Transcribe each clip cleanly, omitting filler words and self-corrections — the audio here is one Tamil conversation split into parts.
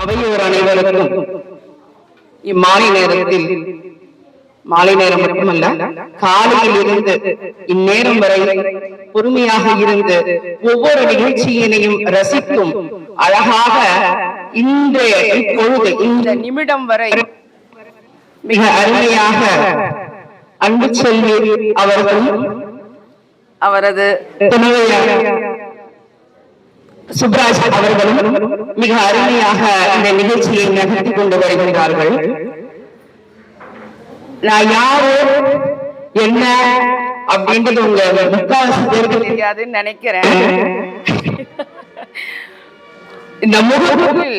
அவையோர் அனைவருக்கும் இம்மாலை நேரத்தில், மாலை நேரம் மட்டுமல்ல, காலையில் இருந்து இந்நேரம் வரை பொறுமையாக இருந்து ஒவ்வொரு நிகழ்ச்சியினையும் ரசிக்கும் அழகாக இன்றைய இப்பொழுது இந்த நிமிடம் வரை மிக அருமையாக அன்பு செல்வி அவர்களும் அவரது துணைவியார் சுப்ராஜ் அவர்களும் மிக அருமையாக இந்த நிகழ்ச்சியை நகர்த்தி கொண்டு வருகிறார்கள். நான் யாரு என்ன அப்படின்றது உங்க முக்காவாசி பேருக்கு தெரியாதுன்னு நினைக்கிறேன். இந்த முகத்தில்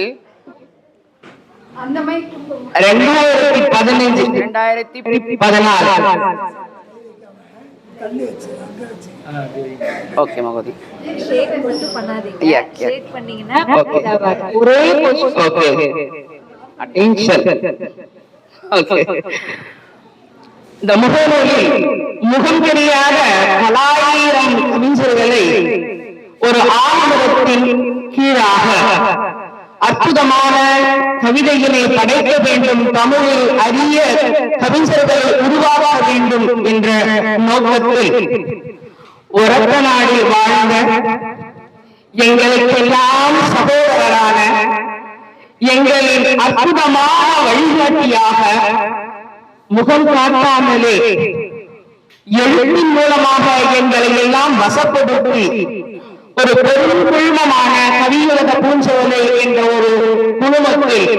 2015-2014 ஓகே மகோதி ஒரே அட்டென்ஷன். இந்த முகநூலில் முகம் தெரியாத பலாயிரம் கவிஞர்களை ஒரு ஆய்வகத்தின் கீழாக அற்புதமான கவிதைகளை படைக்க வேண்டும், தமிழில் அரிய கவிஞர்களை உருவாக்க வேண்டும் என்ற நோக்கத்தில் ஒரத்த நாடில் வாழ்ந்த எங்களுக்கெல்லாம் சகோதரரான எங்களின் அற்புதமான வழிகாட்டியாக முகம் காட்டாமலே எழுத்தின் மூலமாக எங்களை எல்லாம் வசப்படுத்தி ஒரு பெரும் குழுமமான கவியுலக பூஞ்சோலை என்ற ஒரு குழுமத்தில்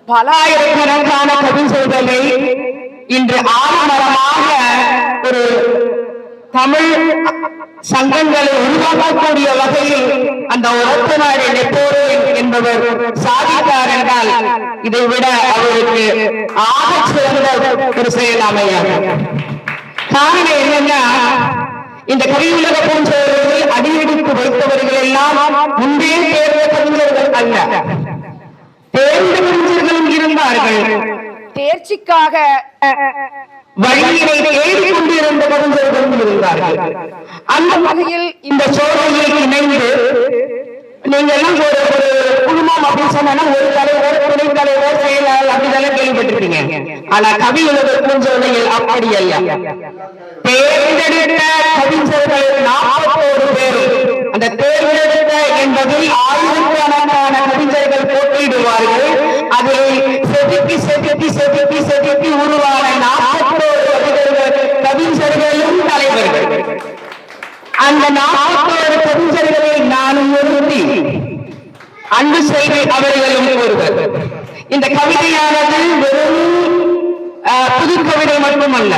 பலாயிரக்கணக்கான கவிஞர்களை இன்று ஆலமரமாக ஒரு தமிழ் சங்கங்களை உருவாக்கக்கூடிய வகையில் அந்த ஒரத்த நாடு நெப்போலியன் என்பவர் சாதித்தார் என்றால் இதை விட அவருக்கு ஆக சிறந்த ஒரு செயல் அமையாது. காரணம் என்னன்னா, இந்த கவியுலக பூஞ்சோலையில் அடியெடுத்து வைத்தவர்கள் எல்லாம் முன்பே தேர்ந்த கவிஞர்கள் அல்ல, தேர்ந்த கவிஞர்களும் இருந்தார்கள். தேர்ச்சிக்காக வழியினை தேடிக் கொண்டிருந்த கவிஞர்களும் இருந்தார்கள். அந்த வகையில் இந்த சோதனையில் இணைந்து நீங்க எல்லாம் ஒரு குழுமம் அப்படின்னு சொன்னா ஒரு தலைவர், துணைத் தலைவர், செயலாளர் அப்படிதான் கேள்விப்பட்டிருக்கீங்க. ஆனா கவியுலக பூஞ்சோலையில் அப்படி அல்ல. தேர்ந்தெடுத்த கவிஞர்கள் 41 பேர். அந்த தேர்ந்தெடுத்த என்பதில் ஆயிரக்கணக்கான கவிஞர்கள் போட்டியிடுவார்கள். அதில் செதுக்கி செதுக்கி செதுக்கி செதுக்கி உருவான 41 கவிஞர்களும் தலைவர்கள். அந்த 41 கவிஞர்களை நானும் நிறுத்தி அன்பு செய்தி அவர்களும் ஒருவர். இந்த கவிதையானது வெறும் புது கவிதை மட்டுமல்ல,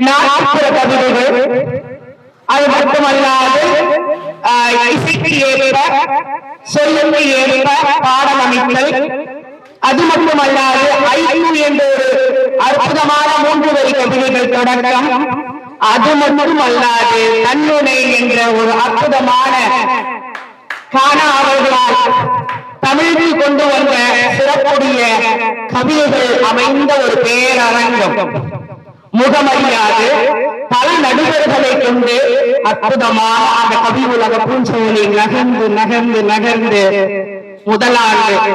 நாட்டுப்புற கவிதைகள், அது மட்டுமல்லாது இசைக்கு ஏற்ப சொல்லுக்கு ஏற்ப பாடம் அமைத்தல், அது மட்டுமல்லாது ஐந்து என்ற ஒரு அற்புதமான 3 வரி கவிதைகள் தொடக்கம், அது மட்டுமல்லாது தன்னுணை என்ற ஒரு அற்புதமான காண அவர்களால் தமிழுக்கு கொண்டு வந்த சிறப்புடைய கவிதைகள் அமைந்த ஒரு பேரரங்கம். முகமறியாது பல நடுவர்களை கொண்டு அற்புதமான அந்த கவி உலக பூஞ்சோலை நகர்ந்து நகர்ந்து நகர்ந்து முதலாண்டு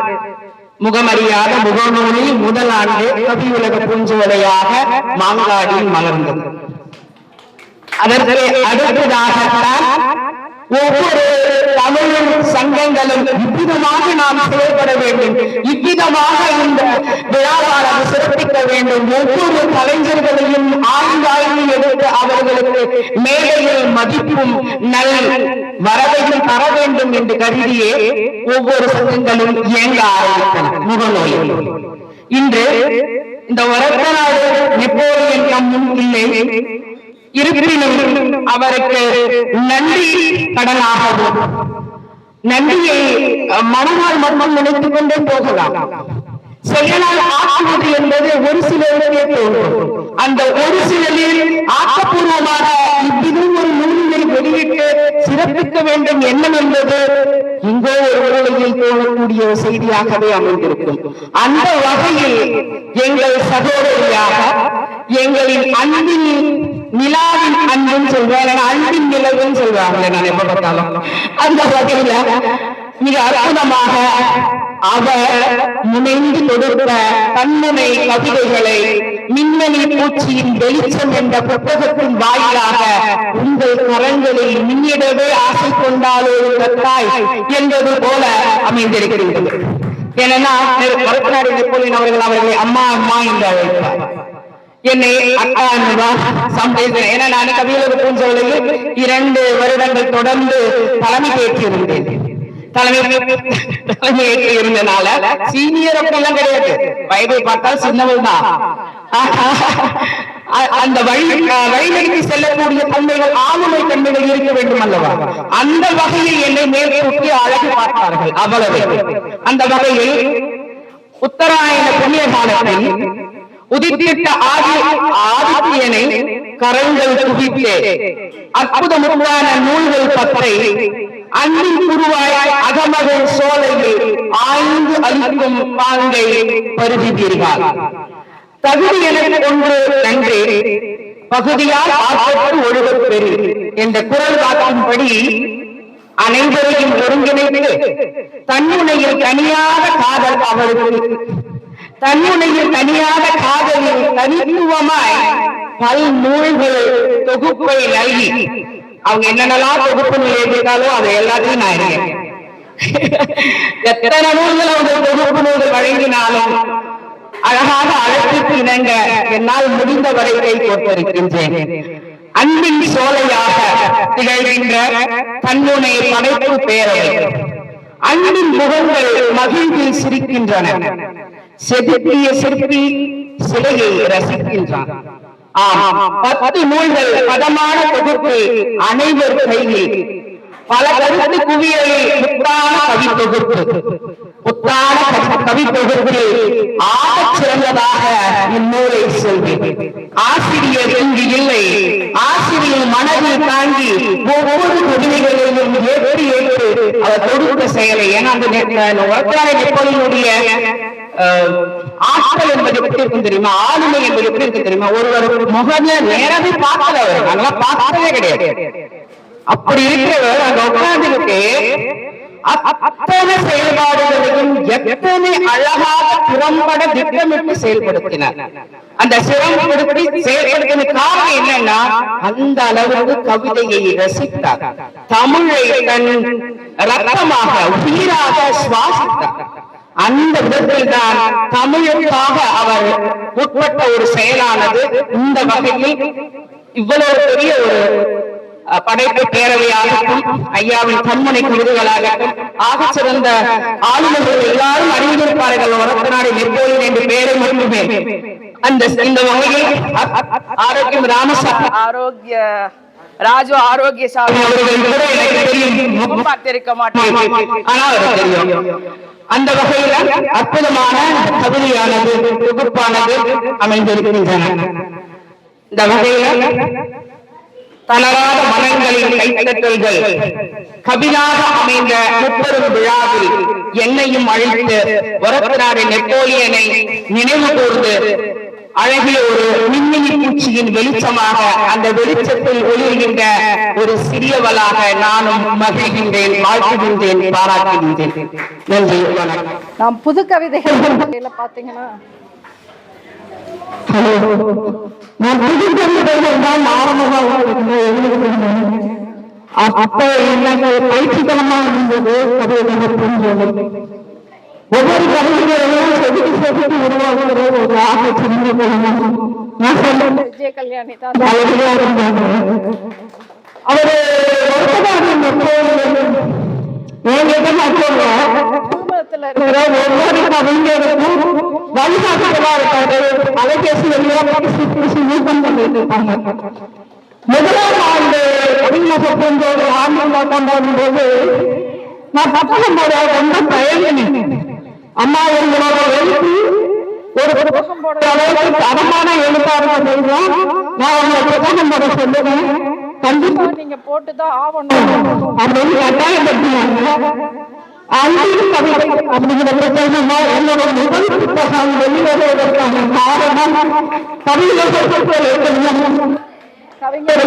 முகமறியாத முகநூலில் முதலாண்டு கவி உலக பூஞ்சோலையாக மாங்காடில் மலர்ந்தது. அதற்கு அடுத்ததாகத்தான் ஒவ்வொரு தமிழ் சங்கங்களும் இவ்விதமாக நாம் செயல்பட வேண்டும், இவ்விதமாக இந்த விழாவாளர் சிறப்பிக்க வேண்டும், ஒவ்வொரு கலைஞர்களையும் ஆய்ந்தாய்வு எடுத்து அவர்களுக்கு மேடையில் மதிப்பும் நல் வரவையும் தர வேண்டும் என்று கருதியே ஒவ்வொரு சங்கங்களும் இயங்க ஆரம்பித்தன முகநூலில். இன்று இந்த ஒரத்த நாடு நெப்போலியன் நம் இல்லை, இருப்பினும் அவருக்கு நன்றி கடனாகவும் நன்றியை மனநாள் மட்டும் நினைத்துக் கொண்டே போகலாம். செயலால் ஆக்குவது என்பது ஒரு சிலருக்கே தோன்றும். அந்த ஒரு சிலரில் ஆக்கப்பூர்வமாக இவ்விதம் ஒரு நூலினை வெளியிட்டு சிறப்பிக்க வேண்டும் எண்ணம் என்பது இங்கோ ஒரு மூலையில் தோணக்கூடிய ஒரு செய்தியாகவே அமைந்திருக்கும். அந்த வகையில் எங்கள் சகோதரியாக எங்களின் அன்பின் நிலாவின் அன்புன்னு சொல்றேன், அன்பின் நிலவுன்னு சொல்றாங்க. நான் எப்ப பார்த்தாலும் அந்த வகையில மிக அற்புதமாக அவர் முனைந்து கொடுத்த தன்முனை கவிதைகளை மின்னணி பூச்சியின் வெளிச்சம் என்ற புத்தகத்தின் வாயிலாக உங்கள் கரங்களில் மின்னிடவே ஆசை கொண்டாலோ தாய் என்பது போல அமைந்திருக்கிறது. ஏன்னா மருத்துவ நெப்போலியன் அவர்களை அம்மா அம்மா என்று அழைப்பார். என்னை அக்கா சம்பேசன் என நான் கவியலக பூஞ்சோலையில் 2 வருடங்கள் தொடர்ந்து தலைமை ஏற்றிருந்தேன். தலைமை ஏற்றி இருந்தனால சீனியர் அப்படிலாம் கிடையாது, வயதை பார்த்தால் சின்னவள் தான். அந்த வழிநடத்தி செல்லக்கூடிய தன்மைகள் ஆளுமை தன்மைகள் இருக்க வேண்டும் அல்லவா? அந்த வகையில் என்னை மேல் தூக்கி அழகு பார்த்தார்கள். அவ்வளவு. அந்த வகையில் உத்தராயண புண்ணிய காலத்தில் உதித்திட்ட ஆதித்யனை கரங்கள் குவித்து அற்புதமுறான நூல்கள் பற்றை அன்பின் குருவாய் அகமகள் சோலையில் ஆய்ந்து அளிக்கும் பாங்கை பருகிவீர்கள். தகுதி எனக்கு ஒன்று நன்றி, பகுதியால் ஆற்றல் ஒழுகப் பெறு என்ற குரல் வாக்கின்படி அனைவரையும் ஒருங்கிணைத்து தன்னுனையில் தனியாக காதல் அவருக்கு தன்னுனையில் தனியாக காதலில் தனித்துவமாய் பல் நூல்கள் தொகுப்பை நல்கி அவங்க என்னென்னலாம் தொகுப்பு எழுதிட்டாலோ அதை எல்லாத்தையும் நான் இருக்கேன். எத்தனை நூல்கள் அவங்க தொகுப்பு நூல்கள் வழங்கினாலும் அழகாக அழைத்துக்கு இணங்க என்னால் முடிந்த வரை கை கொடுத்திருக்கின்றேன். அன்பின் சோலையாக திகழ்கின்ற தன்னுனை படைப்பு பேரவை அன்பின் முகங்கள் மகிழ்வில் சிரிக்கின்றன. செதுக்கிய சிற்பி சிலையை ரசிக்கின்றான். 10 நூல்கள் பதமான தொகுப்பு அனைவர் கையில் பல கருத்து குவியலில் புத்தான கவி தொகுப்பு கவி தொகுப்பில் ஆகச் சிறந்ததாக இந்நூலை சொல்வேன். ஆசிரியர் இங்கு இல்லை, ஆசிரியர் மனதில் தாங்கி ஒவ்வொரு கொடுமைகளையும் ஏற்று ஏற்று அவர் தொடுத்த செயலை. ஏன்னா அந்த நெப்போலியனுடைய ஆற்றல் என்பது எப்படி இருக்கும் தெரியுமா? ஆளுமை என்பது எப்படி இருக்கு தெரியுமா? ஒருவர் முகமே நேரவே பார்க்கல, அவர் அதெல்லாம் பார்த்ததே கிடையாது. அப்படி இருக்கிறவர் அங்க உட்கார்ந்துட்டு அத்தனை செயல்பாடுகளையும் எத்தனை அழகாக திறம்பட திட்டமிட்டு செயல்படுத்தினார். அந்த சிறம்படுத்தி செயல்படுத்தின காரணம் என்னன்னா, அந்த அளவுக்கு கவிதையை ரசித்தார். தமிழை தன் ரத்தமாக உயிராக சுவாசித்தார். அந்த விதத்தில் தான் தமிழுக்காக அவர் உட்பட்ட ஒரு செயலானது இந்த வகையில் இவ்வளவு பெரிய ஒரு படைப்பு பேரவையாகட்டும், ஐயாவின் கண்முனை குழுக்களாகட்டும், ஆகச் சிறந்த ஆளுநர்கள் எல்லாரும் அறிந்திருப்பார்கள். வடநாடு நெப்போலியன் என்று பெயரை மட்டுமே அந்த இந்த வகையில் ஆரோக்கியம் ராமசாமி ஆரோக்கிய ராஜு ஆரோக்கிய சாமி அவர்கள் கூட எனக்கு தெரியும், பார்த்திருக்க மாட்டேன், ஆனால் தெரியும். அந்த வகையில் அற்புதமான கவிதையானது தொகுப்பானது அமைந்திருக்கின்றன. இந்த வகையில் தளராத மனங்களின் கைத்தட்டல்கள் கவிதாக அமைந்த முப்பெரும் விழாவில் என்னையும் அழைத்து வரலாறு நெப்போலியனை நினைவு கூர்ந்து அழகிய ஒரு மின்மினி பூச்சியின் வெளிச்சமாக அந்த வெளிச்சத்தில் ஒளிர்கின்ற ஒரு சிறியவளாக நானும் மகிழ்கின்றேன், வாழ்த்துகின்றேன், பாராட்டுகின்றேன். நன்றி, வணக்கம். நாம் புது கவிதைகள் பாத்தீங்கன்னா நான் புது கவிதைகள் தான் ஆரம்பமாக அப்ப எனக்கு பயிற்சித்தனமா இருந்தது. ஒவ்வொரு கவிதைகளையும் செதுக்கி செதுக்கி உருவாக்குற ஒரு ஆக சின்ன நான் சொல்றேன். விஜய கல்யாணி தான் அவரு ஒவ்வொரு கவிஞருக்கும் வழிகாட்டுதலா இருக்காரு. அலைபேசி இருப்பாங்க. முதலாம் ஆண்டு கவிஞர் ஆண்டு கொண்டாடும் போது நான் பத்தகம் போட ரொம்ப தயங்கினேன். அம்மா எங்களோட எழுத்து ஒரு புத்தகம் போட அளவுக்கு தரமான எழுத்தாளர் செய்வோம். நான் உங்களை புத்தகம் போட சொல்லுவேன், கண்டிப்பா நீங்க போட்டுதான் ஆவணும் அப்படின்னு கட்டாயப்படுத்தினாங்க. அன்பின் கவிதை அப்படிங்கிற பிரச்சனை என்னோட முதல் புத்தகம் வெளிவருவதற்கான காரணம் கவிதை கவிஞர்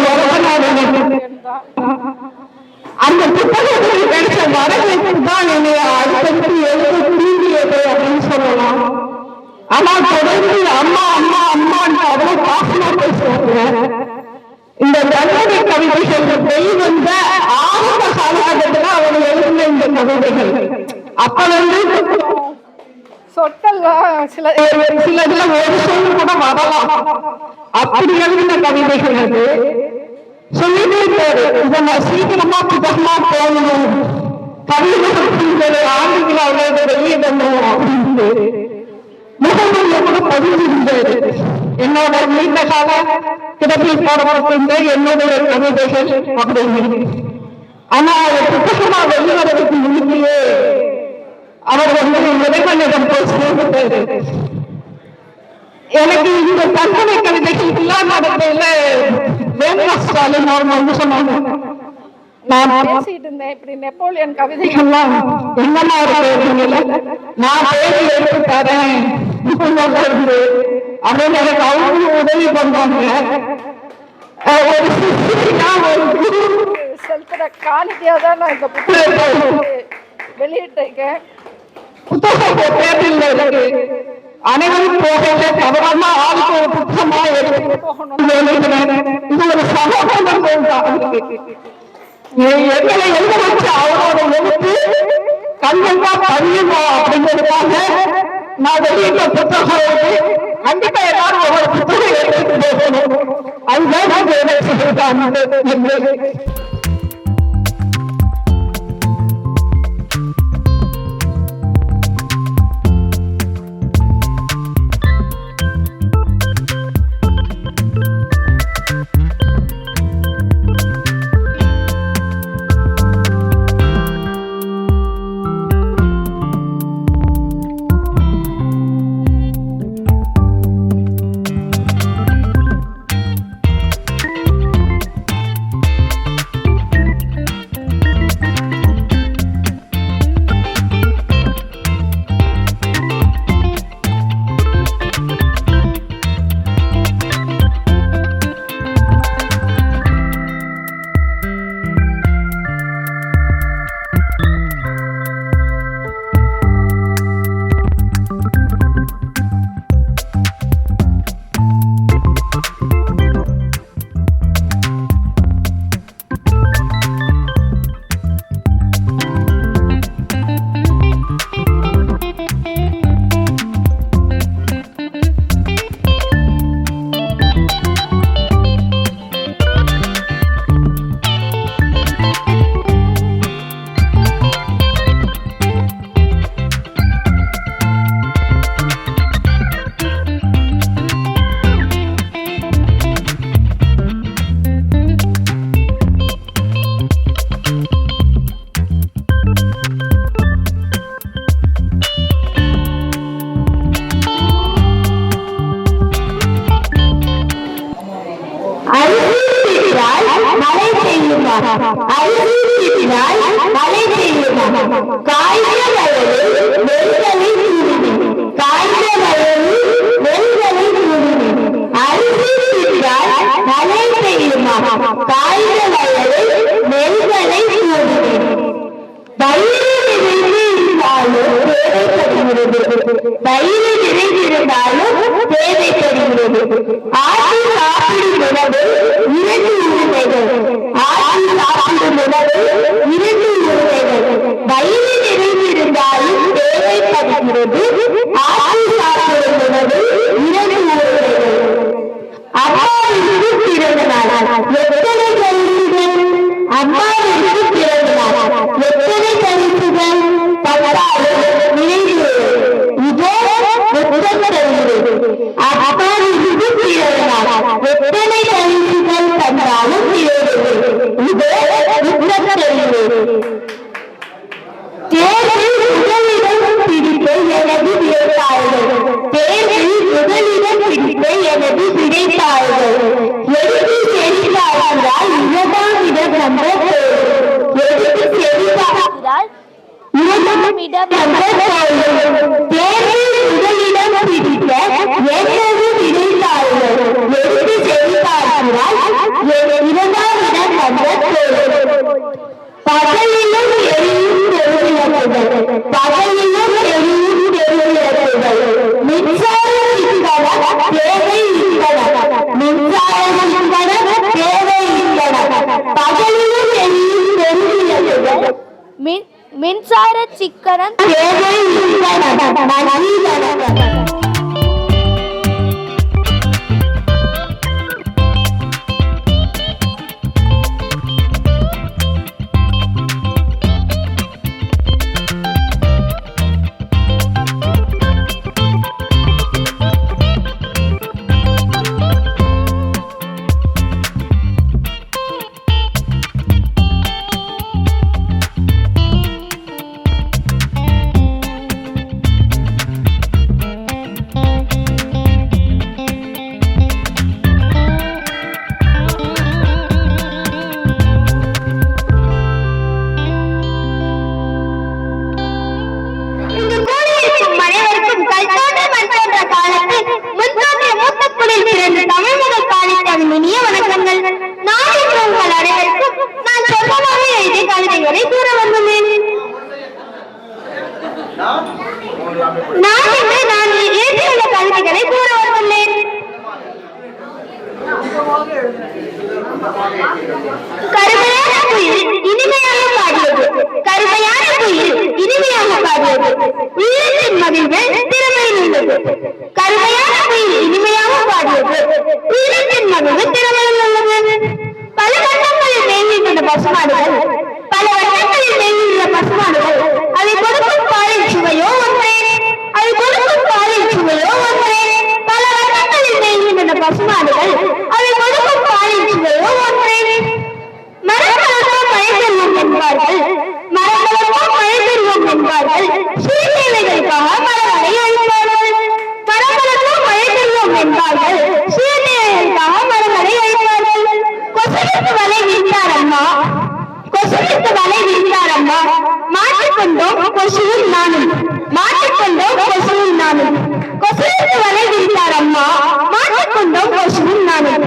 அந்த புத்தகத்தில் கிடைச்ச வரவேற்பு தான் என்னை அடுத்தடுத்து எழுத புரிந்தியது அப்படின்னு சொல்லலாம். ஆனா தொடர்ந்து அம்மா அம்மா அம்மான்னு அவ்வளவு பாசமா பேசுவாங்க. இந்த கண்ணோட கவிதைகள் வெளிவந்த ஆரம்ப காலகட்டத்தில் அவர் எழுதின இந்த கவிதைகள் அப்ப வந்து சொற்கள் சில சிலதுல ஒரு சொல் கூட வரலாம். அப்படி எழுதின கவிதைகள் அது சொல்லிட்டே போரு. இதை நான் சீக்கிரமா புத்தகமா போகணும், கவிதை ஆண்டுகளாக வெளியிடணும் அப்படின்னு முகநூல்ல கூட பதிவிருந்தது. என்னோட நீண்ட கால கிடப்பில் போடப்பட்டிருந்த என்னுடைய கவிதைகள் அப்படின்னு. ஆனா புத்தகமா வெளிவரதுக்கு முன்னே அவர் வந்து இறைவனிடம் போய் சேர்ந்துட்டாரு. எனக்கு இந்த கற்பனை கவிதைகள் எல்லாம் நடக்கையில வேணுமா ஸ்டாலின் அவர் வந்து சொன்னாங்க, நான் பேசிட்டு இருந்தேன் இப்படி நெப்போலியன் கவிதைகள் எல்லாம் என்னமா இருக்கு, நான் பேசி எடுத்து தரேன் அப்படின்னு எனக்கு அவங்களும் உதவி பண்றாங்க. ஒரு செலுத்துற காணிக்கையா தான் நான் இந்த புத்தகத்தை வெளியிட்டிருக்கேன். புத்தகம் பேரில் இருக்கு. அனைவரும் போகல தவறாம ஆளுக்கு ஒரு புத்தகமா எடுத்து போகணும். இது ஒரு சமூகம் எங்களை எழுத வச்ச அவரோட எழுத்து கண்டிப்பா பதியுமா அப்படிங்கிறதுக்காக நான் வெளியிட்ட புத்தகம் இருக்கு. கண்டிப்பா எல்லாரும் ஒவ்வொரு புத்தகம் எடுத்துட்டு போகணும். அதுதான் வேலை செய்யறாங்க. பகலிலும் எரியும் பகையிலும் எரியும் பெருவிளக்குகள் மின்சார சிக்கன தேவை மின்சார சிக்கன தேவை பகையிலும் எரியும் பெருவிளக்குகள் மின்சார சிக்கனம் தேவை கருமையான குயில் இனிமையாக பாடியது கருமையான குயில் இனிமையாக பாடியது உயிரின் மகிழ்வு திறமையில் உள்ளது கருமையான குயில் இனிமையாக பாடியது உயிரின் மகிழ்வு திறமையில் உள்ளது பல வட்டங்களில் மேய்கின்ற பசுமாடுகள் பல வட்டங்களில் மேய்கின்ற பசுமாடுகள் அதை கொடுக்கும் பாலின் சுவையோ ஒன்றே அதை கொடுக்கும் பாலின் சுவையோ ஒன்றே பல வட்டங்களில் மேய்கின்ற பசுமாடுகள் அதை கொடுக்கும் பாலின் சுவையோ ஒன்றே மரங்களுக்கும் மழை பெறுவோம் என்பார்கள் மரங்களுக்கும் மழை பெறுவோம் என்பார்கள் சீர்தேவைகளுக்காக மரங்களை அழிப்பார்கள் மரங்களுக்கும் மழை பெறுவோம் என்பார்கள் சீர்தேவைகளுக்காக மரங்களை அழிப்பார்கள் கொசுவிற்கு வலை விரித்தார் அம்மா கொசுவிற்கு வலை விரித்தார் அம்மா மாட்டிக்கொண்டோம் கொசுவும் நானும் மாட்டிக்கொண்டோம் கொசுவும் நானும் கொசுவிற்கு வலை விரித்தார் அம்மா மாட்டிக்கொண்டோம் கொசுவும் நானும்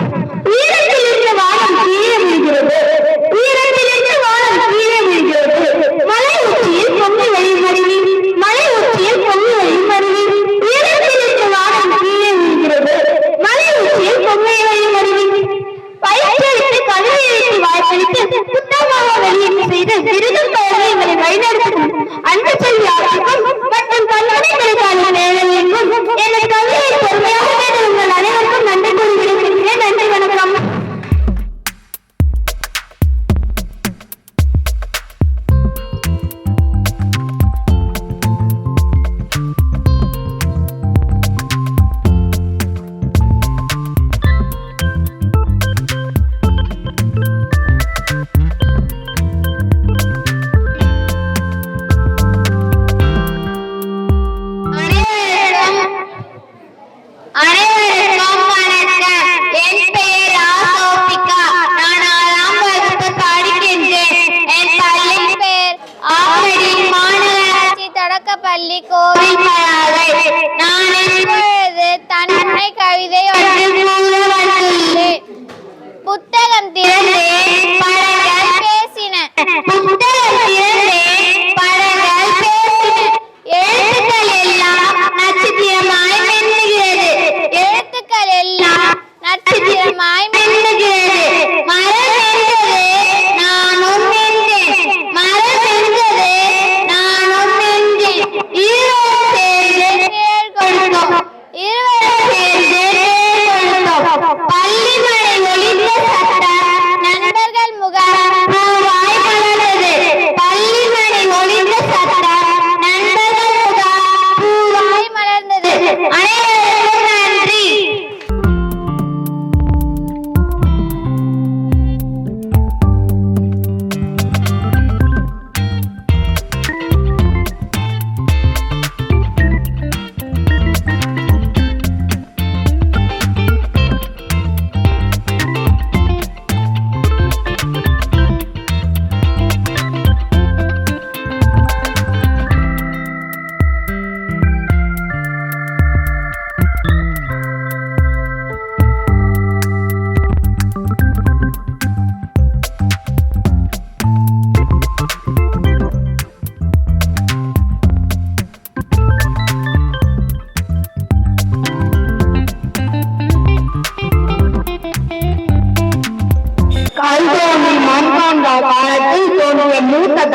உயிரத்தில் இருந்து வானம் கீழே விழுகிறது உயிரத்தில் இருந்து வானம் கீழே விழுகிறது மலை உச்சியில் பொங்கி வழிமருவி மலை உச்சியில் பொங்கி வழிமருவி உயிரத்தில் இருந்து வானம் கீழே விழுகிறது மலை உச்சியில் பொங்கி வழிமருவி பயிற்சியளித்து கல்வியளித்து வாய்ப்பளித்து புத்தகமாக வெளியீட்டு செய்து விருதும் பெயரை எங்களை வழிநடத்தும் அன்பு செல்வி ஆட்சிக்கும் மற்றும் பல்கலைக்கழக நேரங்களுக்கும் எனது கல்வியை பொறுமையாக கேட்டு உங்கள் அனைவருக்கும் நன்றி கூறி விடைபெறுகிறேன். நன்றி, வணக்கம்.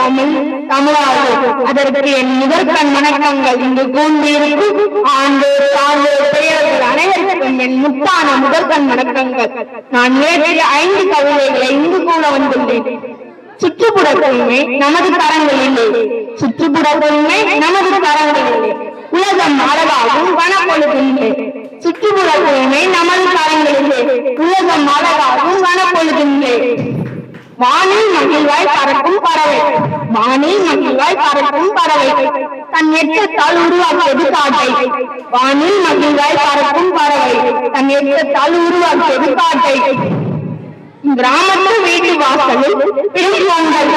தமிழ் தமிழாது. அதற்கு என் முதற்கண் வணக்கங்கள். இங்கு கூண்டிருக்கும் ஆண்டு சார்ந்த பெயர்கள் அனைவருக்கும் என் முத்தான முதற்கண் வணக்கங்கள். நான் இயற்றிய 5 கவிதைகளை இங்கு கூற வந்துள்ளேன். சுற்றுப்புற தூய்மை நமது கரங்களிலே, சுற்றுப்புற தூய்மை நமது கரங்களிலே, உலகம் அழகாகும் வனப்பொழுதில்லை. சுற்றுப்புற தூய்மை நமது கரங்களிலே, உலகம் அழகாகும் வனப்பொழுதில்லை. வானில் மகிழ்வாய் பறக்கும் பறவை, வானில் மகிழ்வாய் பறக்கும் பறவை, தன் எச்சத்தால் உருவாக்கியது காட்டை. வானில் மகிழ்வாய் பறக்கும் பறவை, தன் எச்சத்தால் உருவாக்கியது காட்டை. கிராமத்து வீட்டு வாசலில் இடும் பொங்கல்,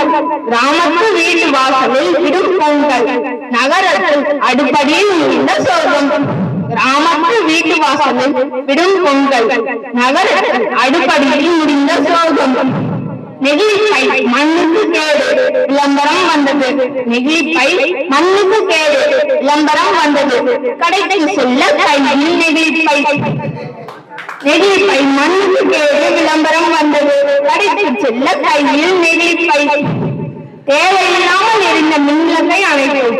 கிராமத்து வீட்டு வாசலில் இடும் பொங்கல், நகரத்தில் அடுப்படியில் முடிந்த சோகம். கிராமத்து வீட்டு வாசலில் விடும் பொங்கல், நகரத்தில் அடுப்படியில் முடிந்த சோகம். நெகிழிப்பை மண்ணுக்கு கேடு விளம்பரம் வந்தது, நெகிழிப்பை மண்ணுக்கு கேடு விளம்பரம் வந்தது, கடைக்கு செல்ல கையில் நெகிழிப்பை. நெகிழிப்பை மண்ணுக்கு கேடு விளம்பரம் வந்தது, கடைக்கு செல்ல கையில் நெகிழிப்பை. தேவையில்லாமல் எரிந்த மின்விளக்கை அணைத்தோம்,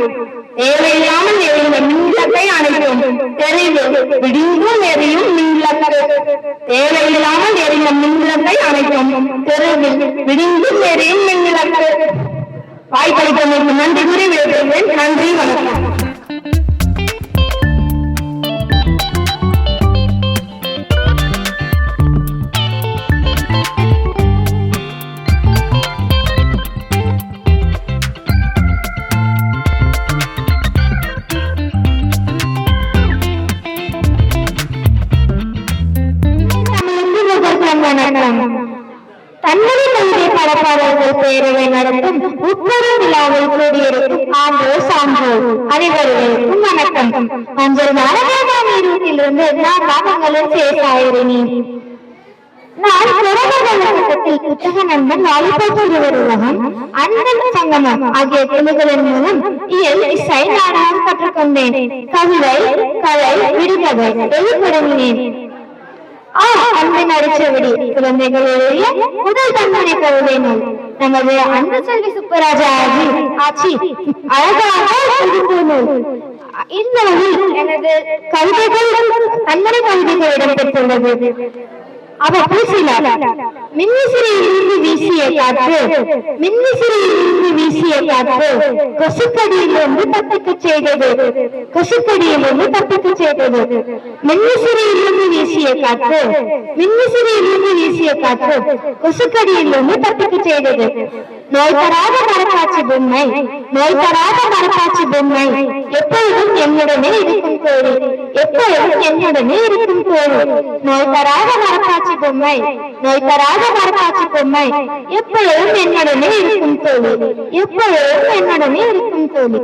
தேவையில்லாமல் எரிந்த மின்விளக்கை அணைத்தோம். தெரிவு விடிந்தும் எரியும் மின்விளக்கு, தேவையில்லாமல் எரிந்த மின்விளக்கை அணைத்தோம். தெருவில் விடிந்தும் எரியும் மின்விளக்கு. வாய்ப்பளித்தமைக்கு நன்றி கூறி விடைபெறுகிறேன். நன்றி, வணக்கம். தன்னடி கல்வி பரப்பாளர்கள் பேரவை நடத்தும் உட்பொரு விழாவில் கூடியிருக்கும் ஆண்டோர் சான்றோர் அனைவருக்கும் வணக்கம். மஞ்சள் நாராயண நீரூட்டிலிருந்து நான் பாகங்களில் சேசாயிரினி. நான் புத்தகத்தில் புத்தக நண்பன் வாலிபத்தில் உலகம் அன்பன் சங்கமம் ஆகிய குழுக்களின் மூலம் இயல் இசை நாடகம் கற்றுக்கொண்டேன். கவிதை கலை விடுகதை எழுதப்படுகிறேன். அன்பின் அடிச்சவடி குழந்தைகளுடைய முதல் தன்மனை கவிதை நூல் நமது அன்பு செல்வி சுப்பராஜா ஆட்சி அழகாக நூல். இந்த நூலில் எனது கவிதைகள் தன்மனை கவிதைகள் இடம்பெற்றுள்ளது. அவற்றில் சில: மின்விசிறியிலிருந்து வீசிய காற்று, மின்விசிறியிலிருந்து வீசிய காற்று கொசுக்கடியிலிருந்து தப்பிக்க செய்தது, கொசுக்கடியிலிருந்து தப்பிக்க செய்தது. மின்விசிறியிலிருந்து வீசிய காற்று, மின்விசிறியிலிருந்து வீசிய காற்று கொசுக்கடியிலிருந்து தப்பிக்க செய்தது. நோய் தராத மரக்காட்சி பொம்மை, நோய் தராத மரக்காட்சி பொம்மை எப்பொழுதும் என்னுடனே இருக்கும் தோழி, எப்பொழுதும் என்னுடனே இருக்கும் தோழி. நோய் தராத மரக்காட்சி பொம்மை, நோய் தராத மரக்காட்சி பொம்மை எப்பொழுதும் என்னுடனே இருக்கும் தோழி, எப்பொழுதும் என்னுடனே இருக்கும் தோழி.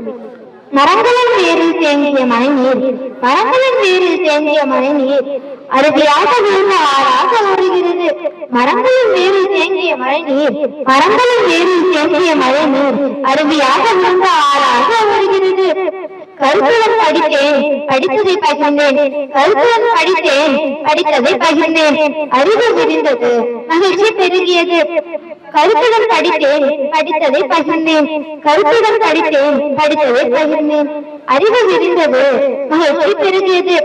மரங்களின் வேரில் தேங்கிய மழை நீர், மரங்களின் வேரில் தேங்கிய மழை நீர் அருவியாக விழுந்த ஆறாக ஓடுகிறது. மரங்களின் வேரில் தேங்கிய மழை நீர், மரங்களின் வேரில் தேங்கிய மழை நீர் அருவியாக விழுந்த ஆறாக ஓடுகிறது. கருத்துடன் படித்தேன், படித்ததை பகிர்ந்தேன், கருத்துடன் படித்தேன், படித்ததை பகிர்ந்தேன். அறிவு விரிந்தது, மகிழ்ச்சி பெருகியது. கருத்துடன் படித்தேன், படித்ததை பகிர்ந்தேன், கருத்துடன் படித்தேன், படித்ததை பகிர்ந்தேன். அறிவு விரிந்தது, மகிழ்ச்சி பெருகியது.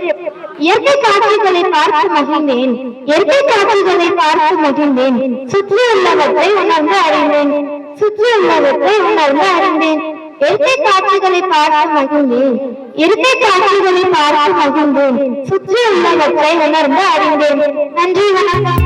இயற்கை காட்சிகளை பார்த்து மகிழ்ந்தேன், இயற்கை காட்சிகளை பார்த்து மகிழ்ந்தேன். சுற்றியுள்ளவற்றை உணர்ந்து அறிந்தேன், சுற்றியுள்ளவற்றை உணர்ந்து அறிந்தேன். இயற்கை காட்சிகளை பார்த்து மகிழ்ந்தேன், இயற்கை காட்சிகளை பார்த்து மகிழ்ந்தேன். சுற்றியுள்ளவற்றை உணர்ந்து அறிந்தேன். நன்றி, வணக்கம்.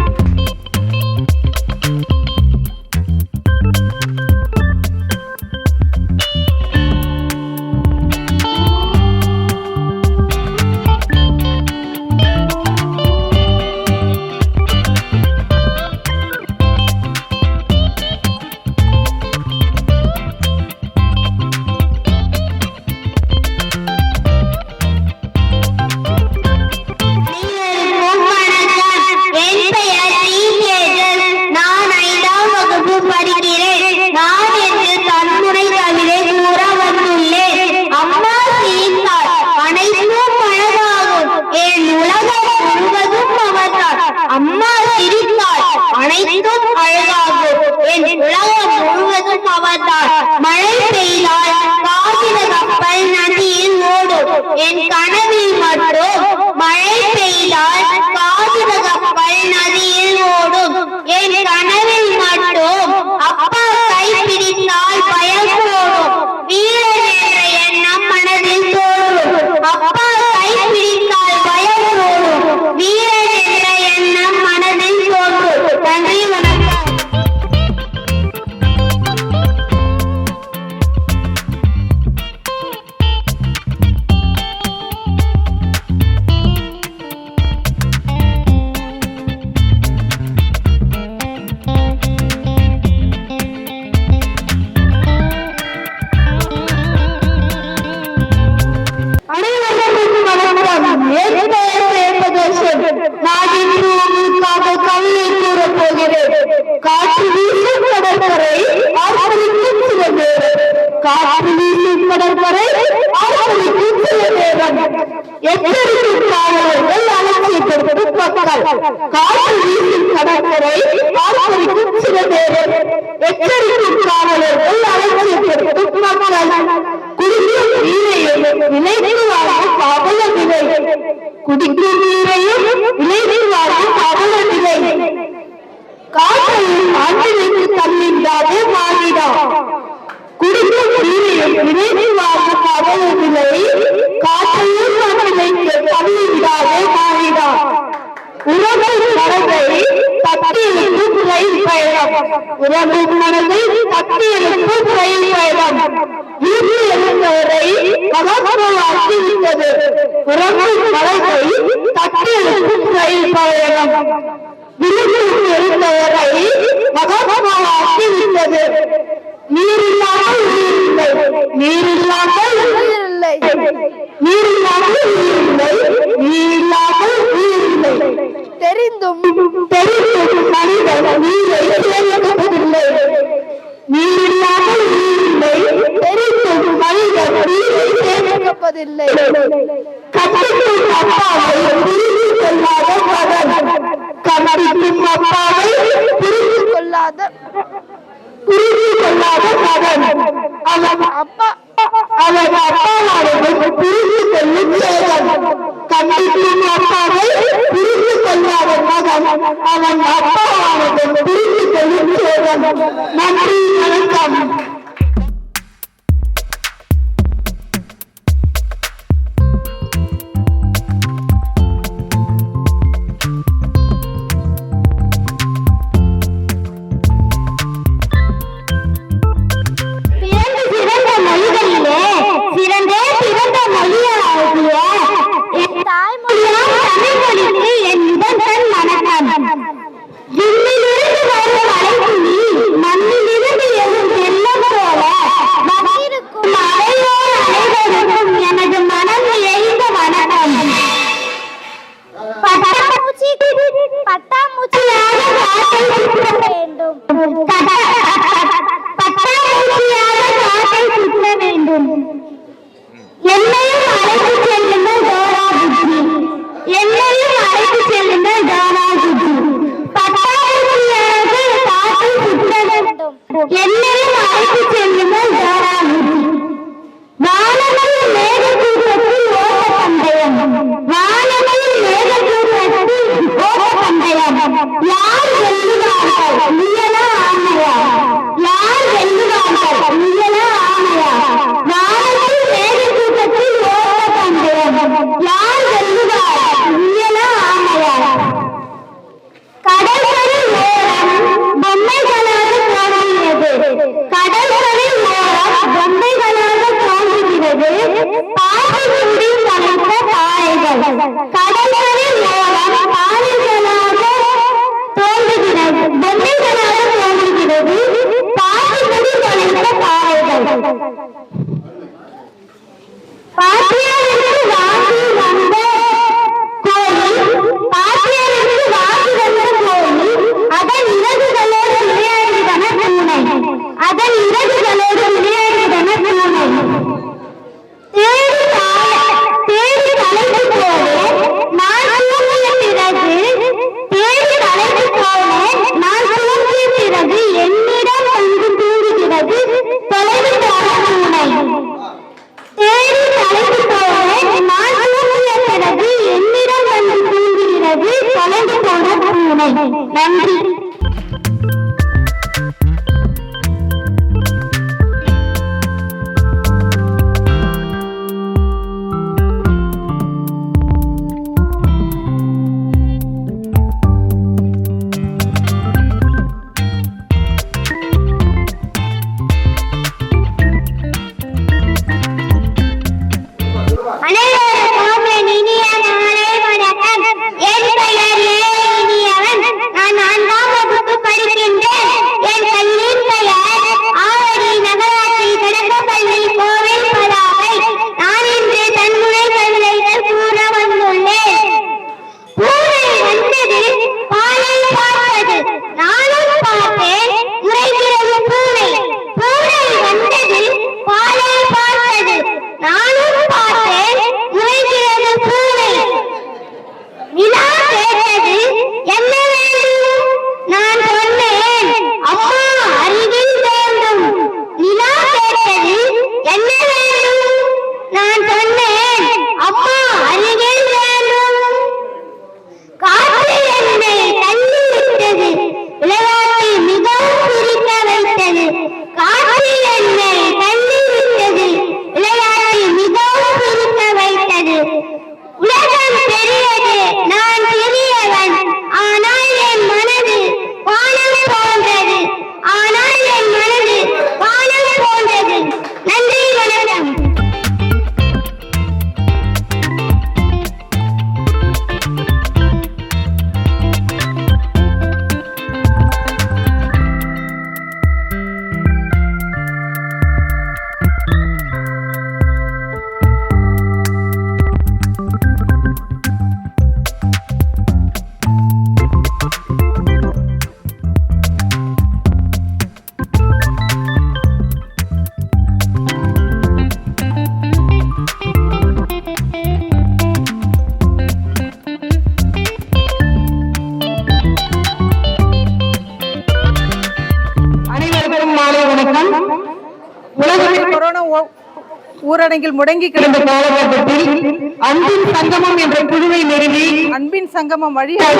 அம்மா சிரித்தாள், அனைத்தும் அழகாகும். என் உலகம் முழுவதும் அவர்தான். என் கனவில் மட்டும் மழை பெய்தால் காகித கப்பல் நதியில் ஓடும். என் கனவில் மட்டும் அப்பா கை பிடித்தால் பயம் ஓடும். வீரன் என்ற எண்ணம் மனதில் தோன்றும். அப்பா கை பிடித்தால் பயம் ஓடும். வீரன் என்ற எண்ணம் மனதில் தோன்றும். நன்றி, வணக்கம். காற்று வீசும் கடற்கரை ஆர்ப்பரிக்கும் சில நேரம். காற்று வீசும் கடற்கரை ஆர்ப்பரிக்கும் சில நேரம். எச்சரிக்கும் காவலர்கள் அலட்சியப்படுத்தும் மக்கள். காற்று வீசும் கடற்கரை ஆர்ப்பரிக்கும் சில நேரம். எச்சரிக்கும் காவலர்கள் அலட்சியப்படுத்தும் மக்கள். குடிக்கும் நீரையும் விளைந்து வாழும் காவல நிலை. குடிக்கும் நீரையும் விளைந்து வாழும் காவல நிலை. காற்றையும் ஆற்றிற்கு தள்ளிடாதே மாறிடா. குடிக்கும் நீரையும் விரைந்து வாழும் காவலர்களை காற்றையும் ஆற்றிற்கு தள்ளிவிடாதே மாறிடா. உறவு மனதை தட்டியெழுப்பும் ரயில் பயணம். உறவு மனதை தட்டியெழுப்பும் ரயில் பயணம். வீடு எழுந்தவரை மகத்துவமாக்கி விட்டது. உறவு மனதை தட்டியெழுப்பும் ரயில் பயணம். விழுந்து எழுந்தவரை மகத்துவமாக்கி விட்டது. நீரில்லாமல் உயிரில்லை. நீரில்லாமல் உயிரில்லை. நீரில்லாமல் உயிரில்லை. நீரில்லாமல் உயிரில்லை. தெரிந்தும் மனிதன் நீரை சேர்க்கப்பதில்லை. நீரில்லாமல் உயிரில்லை. தெரிந்தும் மனிதன் நீரை சேர்க்கப்பதில்லை. கட்டிக்கும் அப்பாவை புரிந்து கொள்ளாத மகன். கட்டிக்கும் அப்பாவை புரிந்து கொள்ளாத மகன். அவன் அப்பாவானது புரிந்து கொள்ளும் சேதம். கண்டிக்கும் அப்பாவை புரிந்து கொள்ளாத மகன். அவன் அப்பாவானது புரிந்து கொள்ளும் சேதம். நன்றி, வணக்கம். தொலைவில் உலகில் கொரோனா ஊரடங்கில் முடங்கி கிடந்த காலகட்டத்தில் அன்பின் சங்கமம் என்ற குழுவை நிறுவி அன்பின் சங்கமம் வழியாக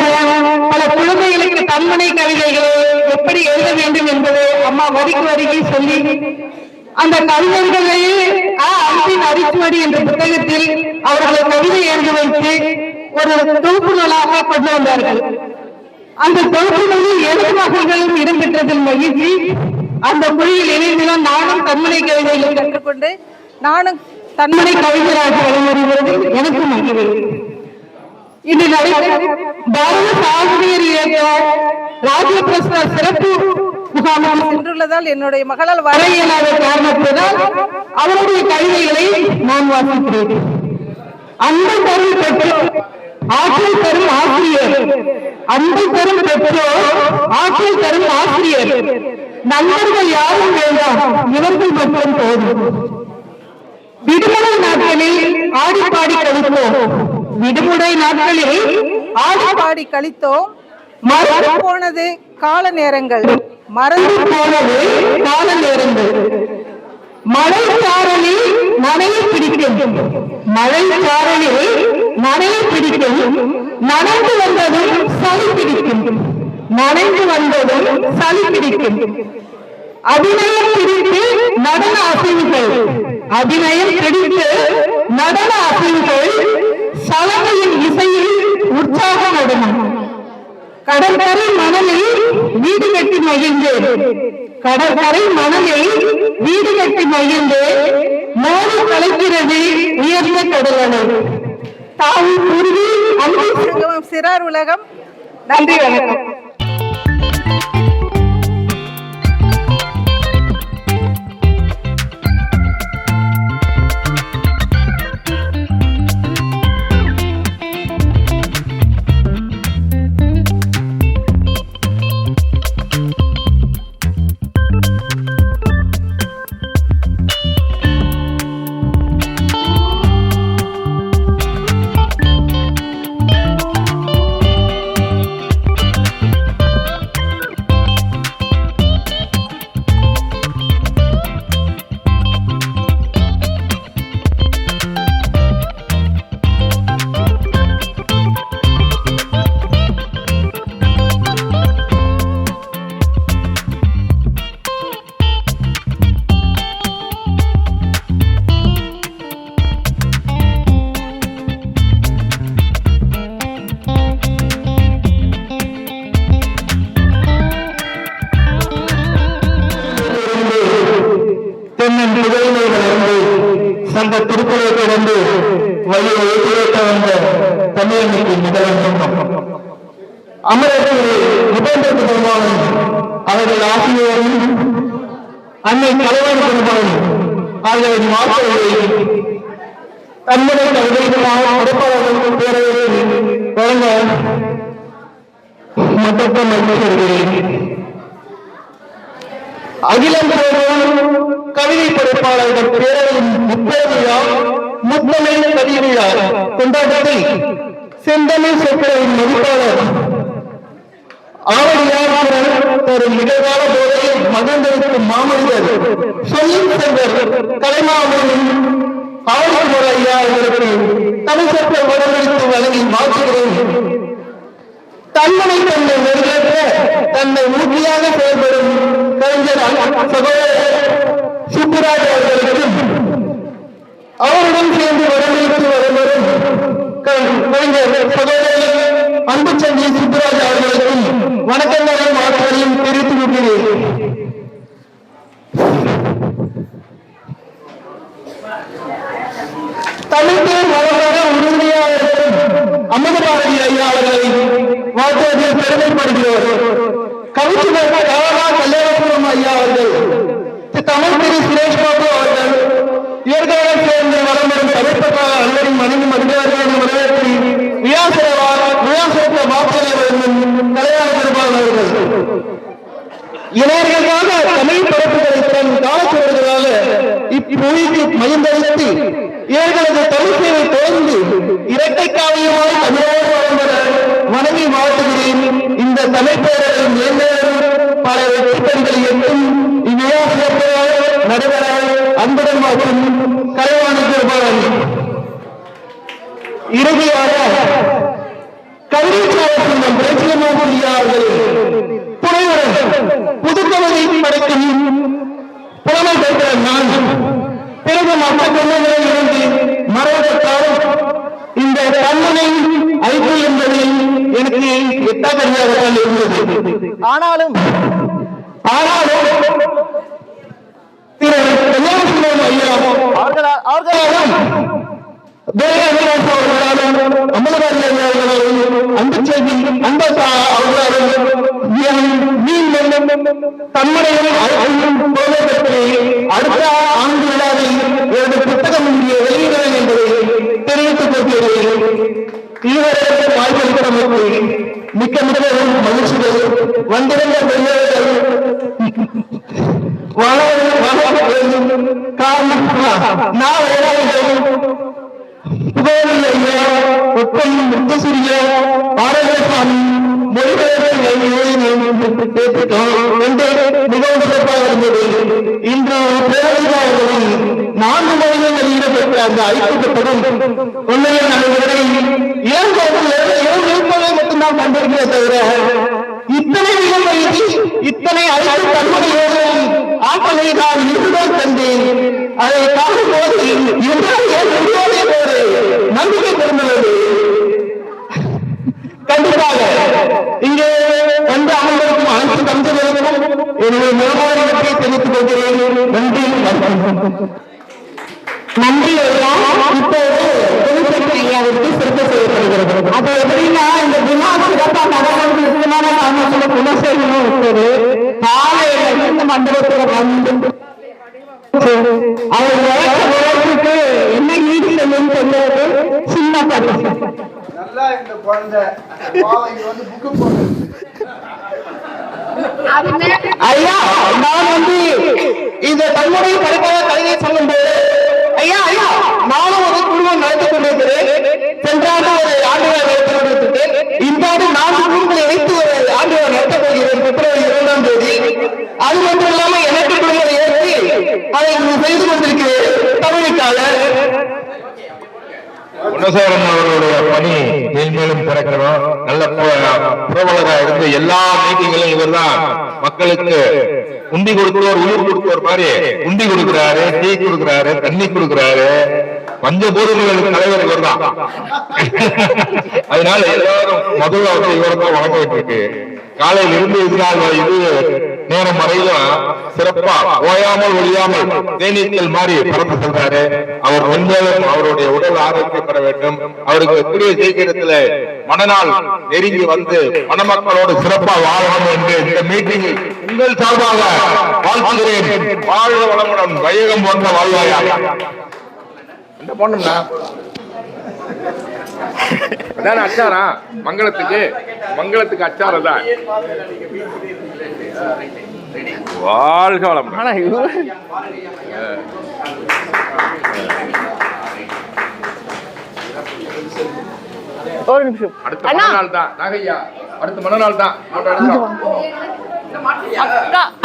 பல குழந்தைகளுக்கு தன்மனை கவிதைகளை எப்படி எழுத வேண்டும் என்பதை அம்மா வரிக்கு வரிக்கு சொல்லி அந்த கவிஞர்களையே அன்பின் அரிச்சுவடி என்ற புத்தகத்தில் அவர்களை கவிதை எழுத வைத்து ஒரு தொகுப்பு நூலாக கொண்டு வந்தார்கள். அந்த தொகுப்பு நூலில் 7 வகைகளும் இடம்பெற்றதில் மகிழ்ச்சி. அந்த மொழியில் இணைந்துதான் நானும் தன்மனை கவிதைகளை கற்றுக்கொண்டு நானும் தன்மனை கவிஞராக வழிமுறைகிறது. எனக்கு மகிழ்ச்சி. இன்று பாரத ஆசிரியர் இயக்க ராஜ்ய பிரசாத் சிறப்பு முகாம் சென்றுள்ளதால் என்னுடைய மகளால் வர இயலாத காரணத்தினால் அவருடைய கவிதைகளை நான் வாசிக்கிறேன். அன்பு தரும் பெற்றோர் ஆற்றல் தரும் ஆசிரியர், அன்பு தரும் பெற்றோர் ஆற்றல் தரும் ஆசிரியர், நண்பர்கள் யாரும் வேண்டாம், இவர்கள் மட்டும் போதும். விடுமுறை நாட்களில் ஆடிப்பாடி கழித்தோம், விடுமுறை நாட்களில் ஆடிப்பாடி கழித்தோம், மறந்து போனது கால நேரங்கள், மறந்து போனது கால நேரங்கள். மழை சாரலில் நனைய பிடிக்கும், மழை சாரலில் நனைய பிடிக்கும், நனைந்து வந்ததும் சளி பிடிக்கும், நனைந்து வந்ததும் சளி பிடிக்கும். அபிநயம் பிடித்து நடன அசைவுகள், அபிநயம் பிடித்து நடன அசைவுகள், சலவையின் இசையில் உற்சாக நடனம். கடற்கரை மணலில் வீடு கட்டி மகிழ்ந்தேன், கடற்கரை மணலில் வீடு கட்டி மகிழ்ந்தேன், மோடி கலைக்கிறது உயர்ந்த கடலணை. தாவி குருவி அன்பு சங்கமம் சிறார் உலகம். நன்றி, வணக்கம். அந்த திருக்குறளை தொடர்ந்து வழியை ஏற்ற வந்த தமிழனுக்கு முதலமைச்சர் அமரர் உபேந்திர பெருமாளும் அவர்கள் ஆசிரியரும் அன்னை கலைவாணி பெருமாளும் அவர்களின் வார்த்தைகளை தன்முறை கவிதைகளாக பொறுப்பாளர்கள் பேரவையில் வழங்க மற்ற மகிழ்ச்சிகிறேன். அகிலம் கவிதை பொறுப்பாளர்கள் பேரவையின் முப்பேவிழா முத்தமிழ் பதிவிழா கொண்டாட்டத்தில் செந்தமிழ் சொற்களின் மதிப்பாளர் ஆவடியார் தரும் நிகழ்கால போதையில் மகிழ்ந்திருக்கும் மாமனிதர் சொல்லின் செல்வர் கலைமாமனின் ஆவடிக்குமர் ஐயா அவர்களுக்கு தமிழ் சொற்கள் உடனடித்து வழங்கி மாற்றுகிறேன். தன்மனை தன்னை நிறைவேற்ற தன்னை உறுதியாக செயல்படும் கலைஞர் சகோதரர் சுப்புராஜ் அவர்களுக்கும் அவருடன் சேர்ந்து வரவேற்று வரும் கலைஞர் சகோதரர் அன்புச்சந்தி சுப்புராஜ் அவர்களுக்கும் வணக்கங்களையும் வாழ்த்துக்களையும் தெரிவித்துக் கொள்கிறேன். தமிழ்நாடு வளர்வர உறுதியாக இருக்கும் அம்மது பாரதி ஐயா அவர்களை வாழ்த்துவதில் பெருமைப்படுகிறோர். கவிச்சுவர் கவனா கல்யாணபுரம் ஐயா அவர்கள், தமிழ் திரு சுரேஷ் பாபு அவர்கள் இவர்களுடன் சேர்ந்து வளம் வரும் தமிழ்ப்பட்டாள அனைவரின் மனைவி மனிதர்களின் வரவேற்பு வியாசத்த மாற்றங்கள் கல்யாண பெருமாள் அவர்கள் இளைஞர்களுக்காக தமிழ் பரப்புகளை தன் காலச்சுவர்களாக இப்புவிக்கு மகிழ்ந்தளித்து இவர்களது தமிழ் சேவை தொடர்ந்து இரட்டை காவியமாய் தமிழோடு வளம்பெற வணங்கி வாழ்த்துகிறேன். இந்த தமிழ் பேரவையின் பல வெற்றி பெண்கள் என்றும் இவ்விழா சிறப்பாக நடுவர அன்புடன் மற்றும் கலைவாணி திருபாளன். இறுதியாக கல்விச்சாரம் பிரச்சனையாளர்கள் துணையுடன் புதுக்கவிதை படைக்கும் புலமை பெற்ற நான் பிறகு மற்ற பெண்களில் இருந்து மறைவதற்காக இந்த கண்ணனை ஐந்து என்பதில் எனக்கு எட்டாக்கரியாகத்தான் இருந்தது. ஆனாலும் திரு கல்யாணசுந்தரம் ஐயா அவர்களாலும் அமலவாரி அவர்களாலும் அன்புச்செல்வி அன்பசா அவர்களாலும் தன்முறையில் அடுத்த ஆண்டு விழாவில் எனது புத்தகம் இங்கே வெளியிடுவேன் என்பதை தெரிவித்துக் கொள்கிறேன். இதுவரை வாய்ப்பளித்தமைக்கு மிக்க மகிழ்ச்சிகள். வந்திருந்த பெரியவர்கள் காரணம் நான் முத்தசிறிய பாரதசாமி மிகவும் சிறப்பாக இருந்தது. இன்று பேரறிவாளர்களில் 4 மொழிகள் வெளியிடப்பட்ட அந்த ஐக்கியப்படும் உண்மையில் நடைமுறை இருப்பதை மட்டும்தான் கண்டிருக்கிறே தவிர இத்தனை மிகவும் எழுதி இத்தனை அழைப்பு தன்மையோடும் ஆற்றலை நான் இருந்துதான் தந்தேன். அதை காணும்போது நம்பிக்கை பிறந்துள்ளது. கண்டிப்பாக இங்கே வந்து அமர்ந்திருக்கும் அனைத்து தமிழர்களும் என்னுடைய மனமானத்தை தெரிவித்துக் கொள்கிறேன். நன்றி. நன்றி ஐயா. இப்போது புதுச்சேரி ஐயாவிற்கு சிறப்பு செய்யப்படுகிறது. அது எப்படின்னா இந்த விழா சிறப்பாக நடக்கிறதுக்குமான காரணத்துல குணசேகரம் இருக்குது. காலையில இருந்து மண்டபத்தில் வந்து அவர் வளர்ச்சிக்கு என்ன ஈடு செய்யும் தெரியாது. சின்ன பரிசு நல்லா இந்த குழந்தை வந்து புக்கு போடுறது. ஐயா நான் வந்து இந்த தன்முறை படைப்பாக கலைஞர் சொல்லும் போது ஐயா நானும் ஒரு குழுவை நடத்திக் கொண்டிருக்கிறேன். சென்ற ஆண்டு ஒரு ஆண்டு விழா நடத்தி கொண்டிருக்கிறேன். இந்த ஆண்டு 4 குழுக்களை இணைத்து ஒரு ஆண்டு விழா நடத்தப் போகிறேன் பிப்ரவரி 2ஆம் தேதி. அது மட்டும் இல்லாம எனக்கு குழுவை ஏற்றி அதை செய்து கொண்டிருக்கிறேன் தமிழுக்காக. குணசேகரன் அவர்களுடைய பணி மேல்மேலும் திறக்கணும். நல்ல புரவலராக இருந்து எல்லா மீட்டிங்களும் இவர் தான் மக்களுக்கு உண்டி கொடுக்கிறோர் உயிர் கொடுக்கிறோர் மாதிரி உண்டி கொடுக்கிறாரு, டீ கொடுக்கிறாரு, தண்ணி கொடுக்கிறாரு. பஞ்சபூதங்களுக்கு தலைவர் இவர் தான். அதனால எல்லாரும் முதல்ல வந்து இவரை தான் வழங்க வேண்டியிருக்கு. காலையில் இருந்து இது நேரம் வரையிலும் சிறப்பா ஓயாமல் ஒழியாமல் தேனீக்கள் மாதிரி பறந்து செல்றாரு. அவர் மென்மேலும் அவருடைய உடல் ஆரோக்கியம் பெற வேண்டும். அவருக்கு கூடிய சீக்கிரத்தில் மனநாள் நெருங்கி வந்து மணமக்களோடு சிறப்பா வாழணும் என்று இந்த மீட்டிங்கில் உங்கள் சார்பாக வாழ்த்துகிறேன். வாழ்க வளமுடன், வையகம் போன்ற வாழ்வாயா. என்ன போனோம்னா அச்சாரா மங்களத்துக்கு அச்சாரம் தான். வாழ்க வளம். ஒரு நிமிஷம். அடுத்த மறுநாள் தான் நாகையா, அடுத்த மறுநாள் தான்.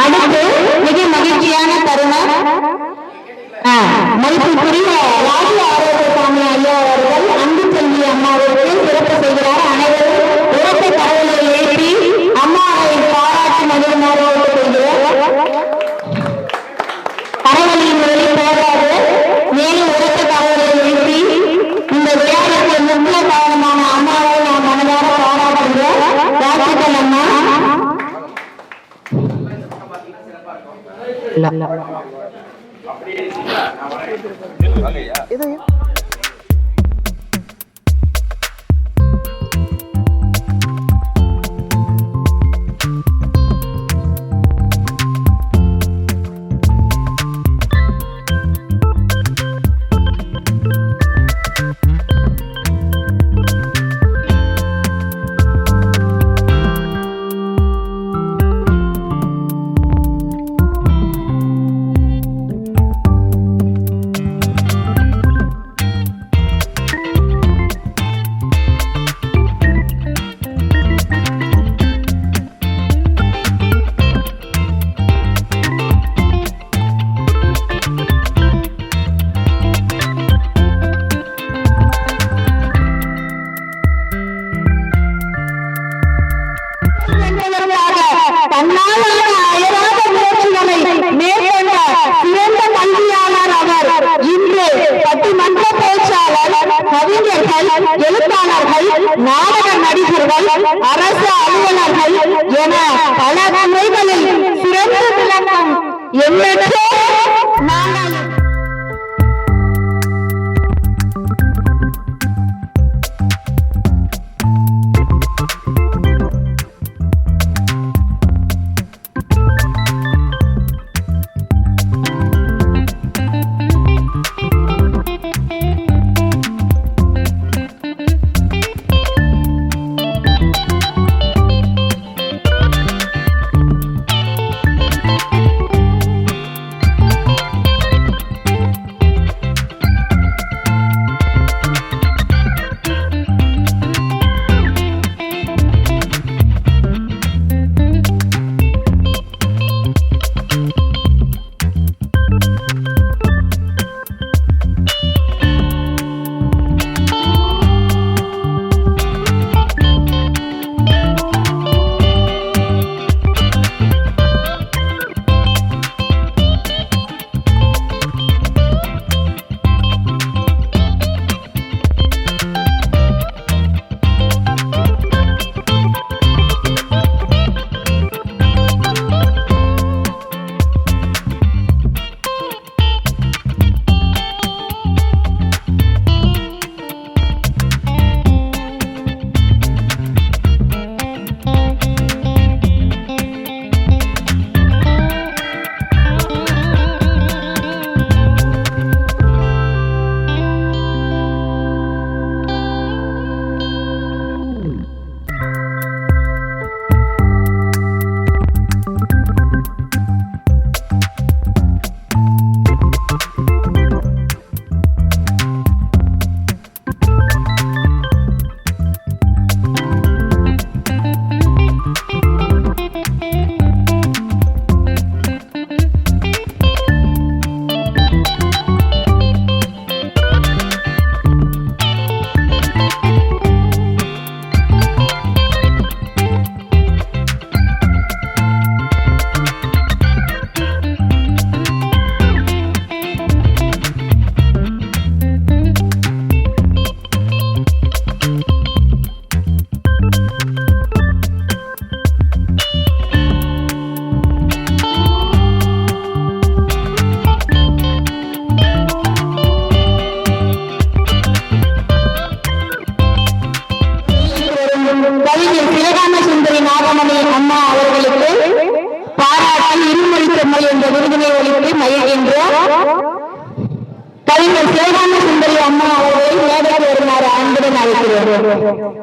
அடுத்து மிக மகிழ்ச்சியான தருணம் மதிப்புக்குரிய ராஜ ஆரோக்கியசாமி ஐயா அவர்கள் அன்பு செல்வி அம்மாவிற்கு சிறப்பு செய்கிறார். அனைவரும் உரத்த தகவலை ஏற்றி அம்மாவை பாராட்டி மகிழ்மாறு கொள்கிறார். கரவழியின் வழி போகாது மேலும் உரத்த தகவலை ஏற்றி இந்த விழாவிற்கு முக்கிய காரணமான அம்மாவை நாம் மனதார பாராட்டுகிறோம். வாழ்த்துக்கள் அம்மா. இதையும் அரசு அலுவலர்கள் என பல துறைகளில் சிறந்து விளங்கும் எண்ணற்றே நாங்கள் கவிஞர் சிவகாம சுந்தரி நாகமணி அம்மா அவர்களுக்கு பாராட்டி இருமொழி செம்மல் என்ற விருதினை ஒழித்து மகிழ்கின்றோம். கவிஞர் சிவகாம சுந்தரி அம்மா அவர்களை மேடைக்கு வருமாறு அன்புடன் அழைக்கிறோம்.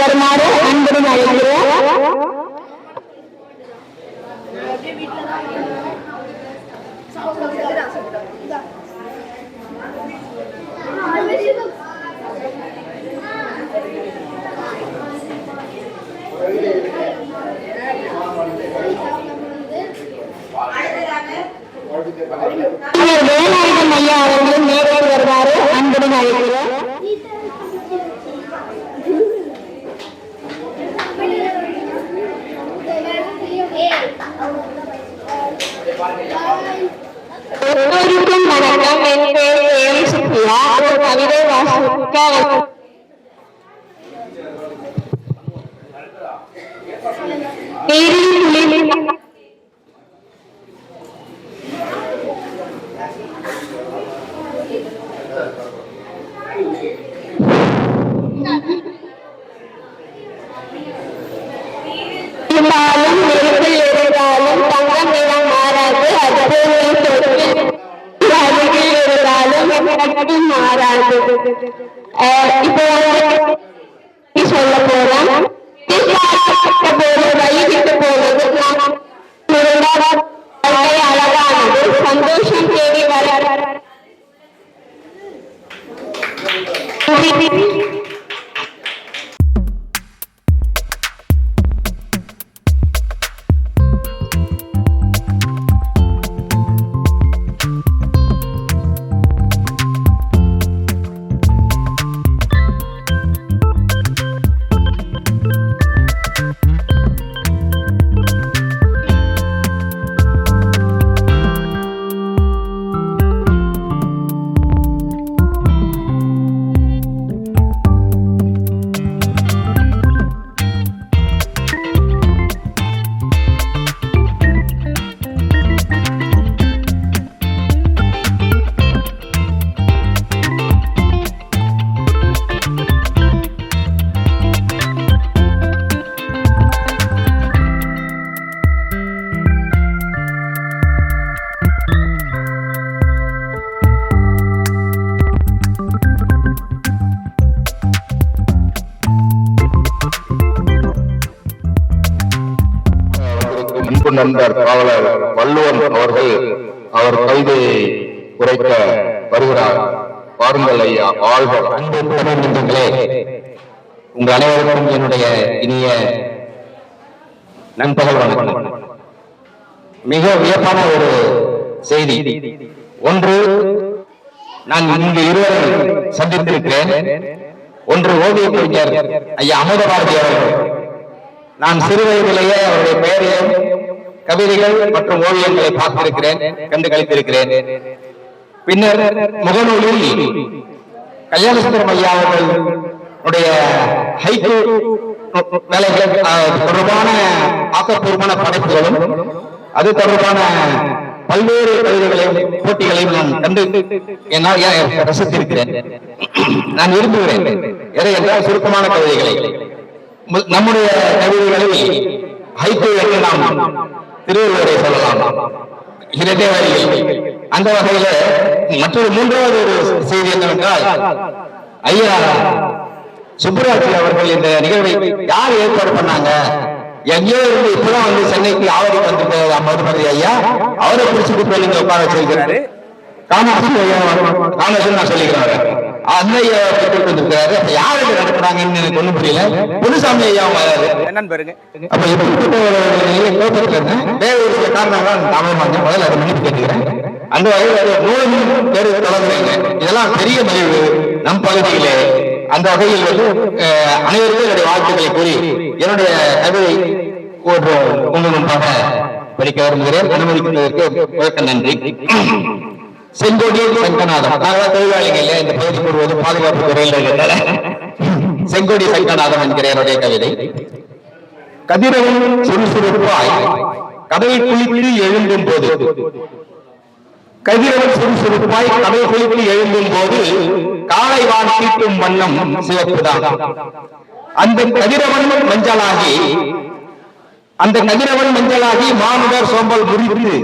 வருமாறு அன்புடன் அழைக்கிறோம். வேலாயுதம் ஐயா அவர்களும் நேரில் வருமாறு அன்புடன் அழைக்கிறோம். நீரில் இருந்தாலும் நெருப்பில் இருந்தாலும் தங்கம் நிறம் மாறாது. அருகில் இருந்தாலும் மாறாது. இப்போ சொல்ல போறோம். வழிகிட்டு போவது அழகானது. சந்தோஷம் தேடி வர அன்பு நண்பர் காவலர் வள்ளுவன் அவர்கள் அவர் கைதியை உரைக்க வருகிறார். வாருங்கள் ஐயா. வாழ்க. அன்பு தமிழ்நெஞ்சங்களே, உங்கள் அனைவருக்கும் என்னுடைய இனிய நண்பகல் வணக்கம். மிக வியப்பான ஒரு செய்தி. ஒன்று, நான் இங்கு இருவரை சந்தித்திருக்கிறேன். ஒன்று ஓவிய கவிஞர் ஐயா அமுதபாரதி அவர்கள். நான் சிறு வயதிலேயே அவருடைய பெயரையும் கவிதைகள் மற்றும் ஓவியங்களை பார்த்திருக்கிறேன், கண்டு கழித்திருக்கிறேன். பின்னர் முகநூலில் கல்யாணசுந்தரம் ஐயா அவர்களுடைய ஹைக்கூ வேலைகள் தொடர்பான ஆக்கப்பூர்வமான படைப்புகளும் அது தொடர்பான பல்வேறு கவிதைகளையும் போட்டிகளையும் நான் கண்டு என்னால் ரசித்திருக்கிறேன். நான் விரும்புகிறேன் எதை என்றால் சுருக்கமான கவிதைகளை. நம்முடைய கவிதைகளில் ஹைக்கூ என்று நாம் திருவள்ளுவரை சொல்லலாம், இரண்டே வரிகள். அந்த வகையில மற்றொரு மூன்றாவது ஒரு செய்தி என்னவென்றால், ஐயா சுப்புராஜ் அவர்கள் இந்த நிகழ்வை யார் ஏற்பாடு பண்ணாங்க? எங்கேயோ இருந்து இப்பதான் வந்து சென்னைக்கு ஆவடிக்கு வந்திருக்க அமர்மதி ஐயா, அவரை பிடிச்சிட்டு போய் நீங்க உட்கார வச்சிருக்கிறாரு. காமராஜன் ஐயா காமராஜன் நான் சொல்லிக்கிறாரு, அந்த ஐயா கூப்பிட்டு வந்திருக்கிறாரு. அப்ப யாரு நடக்கிறாங்கன்னு எனக்கு ஒண்ணும் புரியல. புதுசாமி ஐயா என்னன்னு பாருங்க. அப்ப எப்படிப்பட்ட வேற ஒரு சில காரணங்களால் தமிழ் மாநிலம் முதல்ல அதை மன்னிப்பு கேட்டுக்கிறேன். அந்த வகையில் நூலும் பேரு தொடங்குறீங்க, இதெல்லாம் பெரிய மகிழ்வு நம் பகுதியிலே. அந்த வகையில் வந்து அனைவருக்கும் என்னுடைய வாழ்த்துக்களை கூறி என்னுடைய கவிதை உங்கள் முன்பாக படிக்க விரும்புகிறேன். அனுமதிக்கிறதற்கு நன்றி. செங்கோடி சங்கநாதம். நாங்கள் தொழிலாளிகள் இல்லையா, இந்த பகுதி கூறுவது பாதுகாப்பு துறையில் இருக்கிற செங்கோடி சங்கநாதம் என்கிற என்னுடைய கவிதை. கதிரவன் சுறுசுறுப்பாய் கடல் குளித்து எழுந்தும் போது, கதிரவன் சுறுசுறுப்பாய் கடல் குளித்து எழுந்தும் போது காலை வான் தீட்டும் வண்ணம் சிவப்புதான். அந்த கதிரவன் மஞ்சளாகி மானுடர் சோம்பல் முறித்து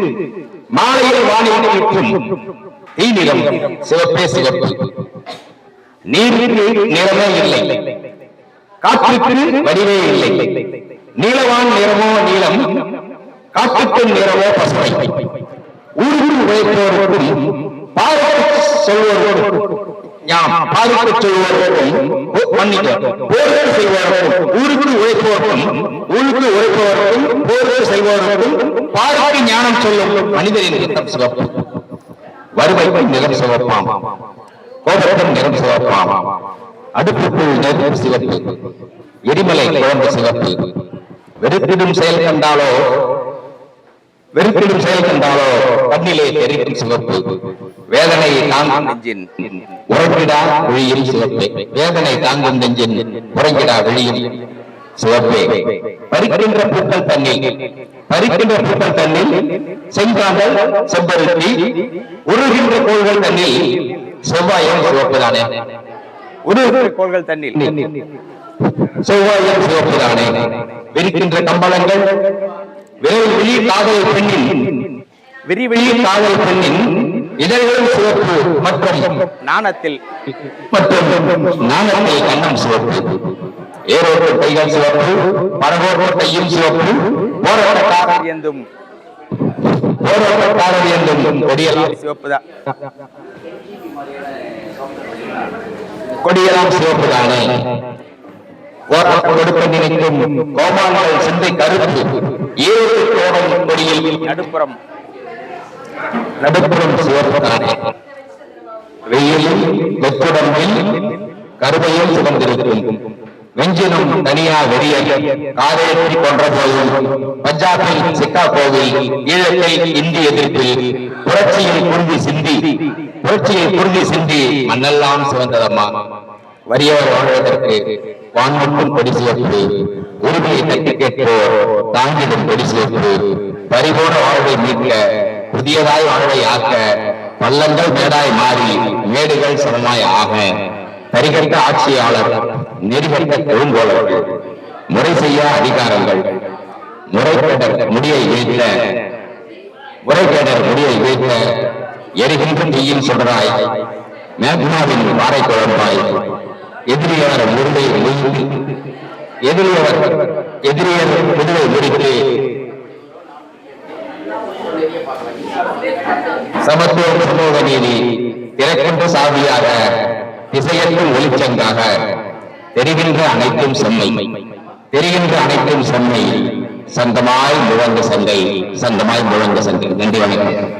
மாலையில் வானில் தீட்டும் தீநிறம் சிவப்பே சிவப்பு. நீருக்கு நிறமே இல்லை, காற்றுக்கு வடிவே இல்லை. நீலவான் நிறமோ நீளம், காற்றுக்கு நிறமோ பசுமை. ஊருக்கு உழைப்போருக்கும் பாருக்கு சொல்வோருக்கும் போருக்கு செய்வோருக்கும், ஊருக்கு உழைப்போருக்கும் ஊருக்கு உழைப்பவருக்கும் போருக்கு செய்வோருக்கும் பாருக்கு ஞானம் சொல்லும் மனிதரின் நிறம் சிவப்பு. வறுமைக்கு நிறம் சிவப்பாம், கோபத்தின் நிறம் சிவப்பாம், அடுப்புக்குள் நிறம் சிவப்பு, எரிமலை குழம்பு சிவப்பு. வெறுப்பிடும் செயல் கண்டாலோ கண்ணிலே தெரிக்கும் சிவப்பு. வேதனை தாங்கும் நெஞ்சின் உறங்கிடா விழியில் சிவப்பு. வேதனை தாங்கும் நெஞ்சின் உறங்கிடா விழியில் சிவப்பே. பறிக்கின்ற பூக்கள் தண்ணில் செங்காந்தல் செம்பருத்தி, உருகின்ற கோள்கள் தண்ணில் செவ்வாயும் சிவப்புதானே. உருகின்ற கோள்கள் தண்ணில் செவ்வாயும் சிவப்புதானே. விரிக்கின்ற கம்பளங்கள் விரைவிழி காதல் பெண்ணின் இதழ்களும் சிவப்பு மற்றும் நாணத்தில் கண்ணம் சிவப்பு. ஏரோட்டு கைகள் சிவப்பு, பரவோட்டு கையும் சிவப்பு, போராட்டக்காரர் என்றும் கொடியெல்லாம் சிவப்புதான். கொடியெல்லாம் சிவப்புதானே. கொடுக்க நினைக்கும் கோமான்கள் சிந்தை கருத்து. ஏரோட்டு ஓடும் கொடியில் நடுப்புறம் சிவப்புதானே. வெயிலில் வெற்றுடம்பில் கருமையும் சுமந்திருக்கும். வெஞ்சினும் தனியா வெறிய காதேற்றி கொன்ற போதும் பஞ்சாபில் சிக்காகோவில் ஈழத்தில் இந்தி எதிர்ப்பில் புரட்சியில் குருதி சிந்தி மண்ணெல்லாம் சிவந்ததம்மா. வறியவர் வாழ்வதற்கு வான்மட்டும் கொடி சிவப்பு, உரிமையை தட்டி கேட்போர் தாங்கிடும் கொடி சிவப்பு. பறிபோன வாழ்வை மீட்க புதியதாய் வாழ்வை ஆக்க பள்ளங்கள் மேடாய் மாறி மேடுகள் சமமாய் ஆக தரிகட்ட ஆட்சியாளர் நெறிகட்ட கொடுங்கோலர்கள் முறை செய்ய அதிகாரங்கள் முறைகேடர் முடியை வீழ்த்த எரிகின்ற தீயின் சொல்றாய் மேக்னாவின் வாரை குழம்பாய். எதிரியவர் முருகை முடித்து எதிரியர் முதுவை முடித்து சமத்துவம் சமூக நீதி திறக்கின்ற சாவியாக திசையற்கும் ஒளிச்சங்காக தெரிகின்ற அனைத்தும் செம்மை சந்தமாய் முழங்க சங்கை. நன்றி, வணக்கம்.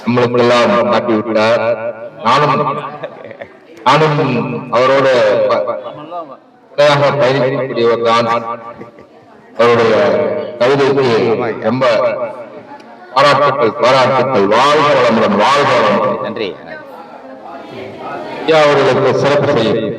நம்மளுக்கெல்லாம் காட்டிவிட்டார். நானும் அவரோட பயணிக்கக்கூடியவர் தான். அவருடைய கவிதைக்கு ரொம்ப பாராட்டுக்கள். வாழ்க வளமுடன். நன்றி. அவர்களுக்கு சிறப்பு செய்யும்.